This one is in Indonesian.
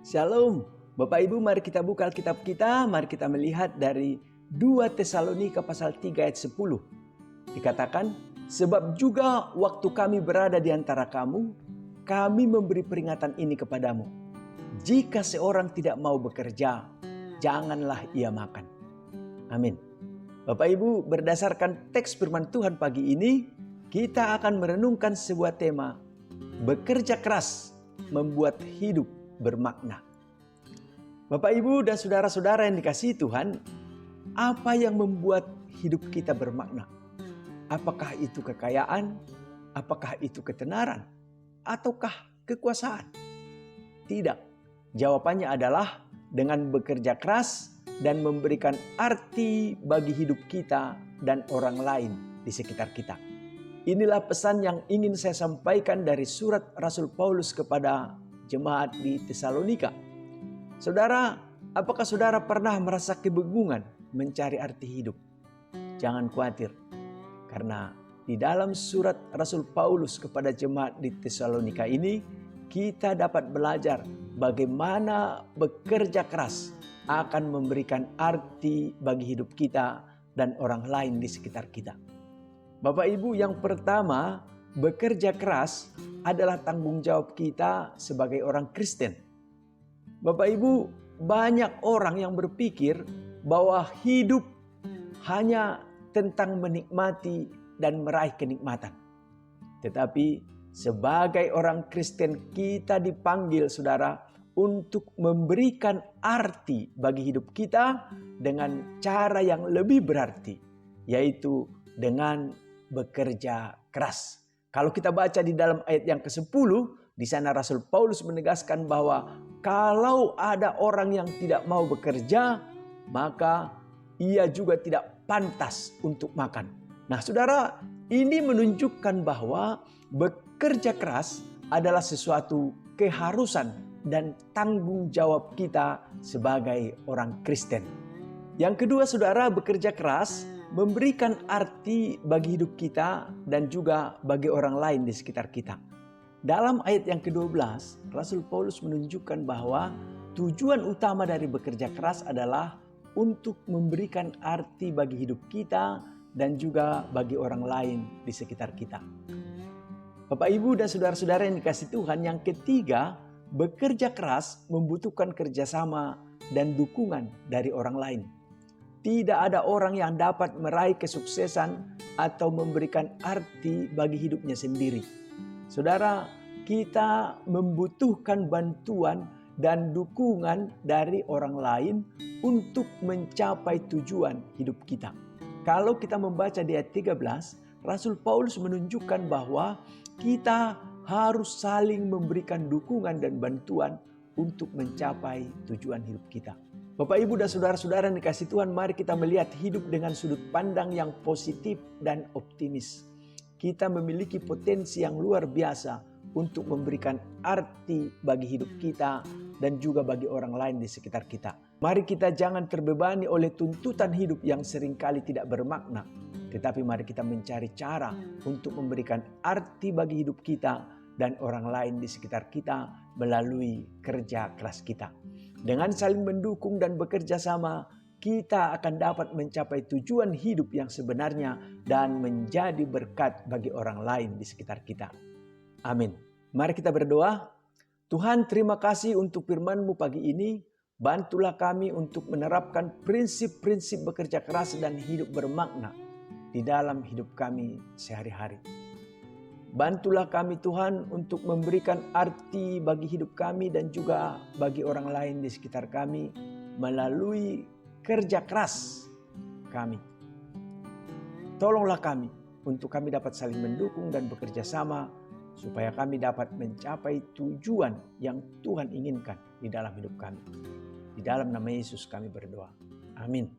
Shalom, Bapak Ibu, mari kita buka Alkitab kita, mari kita melihat dari 2 Tesalonika pasal 3 ayat 10. Dikatakan, sebab juga waktu kami berada di antara kamu, kami memberi peringatan ini kepadamu. Jika seorang tidak mau bekerja, janganlah ia makan. Amin. Bapak Ibu, berdasarkan teks firman Tuhan pagi ini, kita akan merenungkan sebuah tema, bekerja keras membuat hidup bermakna. Bapak Ibu dan saudara-saudara yang dikasihi Tuhan, apa yang membuat hidup kita bermakna? Apakah itu kekayaan? Apakah itu ketenaran? Ataukah kekuasaan? Tidak. Jawabannya adalah dengan bekerja keras dan memberikan arti bagi hidup kita dan orang lain di sekitar kita. Inilah pesan yang ingin saya sampaikan dari surat Rasul Paulus kepada jemaat di Tesalonika. Saudara, apakah saudara pernah merasa kebingungan mencari arti hidup? Jangan khawatir, karena di dalam surat Rasul Paulus kepada jemaat di Tesalonika ini, kita dapat belajar bagaimana bekerja keras akan memberikan arti bagi hidup kita dan orang lain di sekitar kita. Bapak Ibu, yang pertama, bekerja keras adalah tanggung jawab kita sebagai orang Kristen. Bapak Ibu, banyak orang yang berpikir bahwa hidup hanya tentang menikmati dan meraih kenikmatan. Tetapi sebagai orang Kristen kita dipanggil, saudara, untuk memberikan arti bagi hidup kita dengan cara yang lebih berarti, yaitu dengan bekerja keras. Kalau kita baca di dalam ayat yang ke-10, di sana Rasul Paulus menegaskan bahwa kalau ada orang yang tidak mau bekerja, maka ia juga tidak pantas untuk makan. Nah, saudara, ini menunjukkan bahwa bekerja keras adalah sesuatu keharusan dan tanggung jawab kita sebagai orang Kristen. Yang kedua, saudara, bekerja keras memberikan arti bagi hidup kita dan juga bagi orang lain di sekitar kita. Dalam ayat yang ke-12, Rasul Paulus menunjukkan bahwa tujuan utama dari bekerja keras adalah untuk memberikan arti bagi hidup kita dan juga bagi orang lain di sekitar kita. Bapak, Ibu, dan saudara-saudara yang dikasihi Tuhan, yang ketiga, bekerja keras membutuhkan kerjasama dan dukungan dari orang lain. Tidak ada orang yang dapat meraih kesuksesan atau memberikan arti bagi hidupnya sendiri. Saudara, kita membutuhkan bantuan dan dukungan dari orang lain untuk mencapai tujuan hidup kita. Kalau kita membaca di ayat 13, Rasul Paulus menunjukkan bahwa kita harus saling memberikan dukungan dan bantuan untuk mencapai tujuan hidup kita. Bapak, Ibu, dan saudara-saudara yang dikasihi Tuhan, mari kita melihat hidup dengan sudut pandang yang positif dan optimis. Kita memiliki potensi yang luar biasa untuk memberikan arti bagi hidup kita dan juga bagi orang lain di sekitar kita. Mari kita jangan terbebani oleh tuntutan hidup yang seringkali tidak bermakna. Tetapi mari kita mencari cara untuk memberikan arti bagi hidup kita dan orang lain di sekitar kita melalui kerja keras kita. Dengan saling mendukung dan bekerja sama, kita akan dapat mencapai tujuan hidup yang sebenarnya dan menjadi berkat bagi orang lain di sekitar kita. Amin. Mari kita berdoa. Tuhan, terima kasih untuk firman-Mu pagi ini. Bantulah kami untuk menerapkan prinsip-prinsip bekerja keras dan hidup bermakna di dalam hidup kami sehari-hari. Bantulah kami, Tuhan, untuk memberikan arti bagi hidup kami dan juga bagi orang lain di sekitar kami melalui kerja keras kami. Tolonglah kami untuk kami dapat saling mendukung dan bekerja sama supaya kami dapat mencapai tujuan yang Tuhan inginkan di dalam hidup kami. Di dalam nama Yesus kami berdoa. Amin.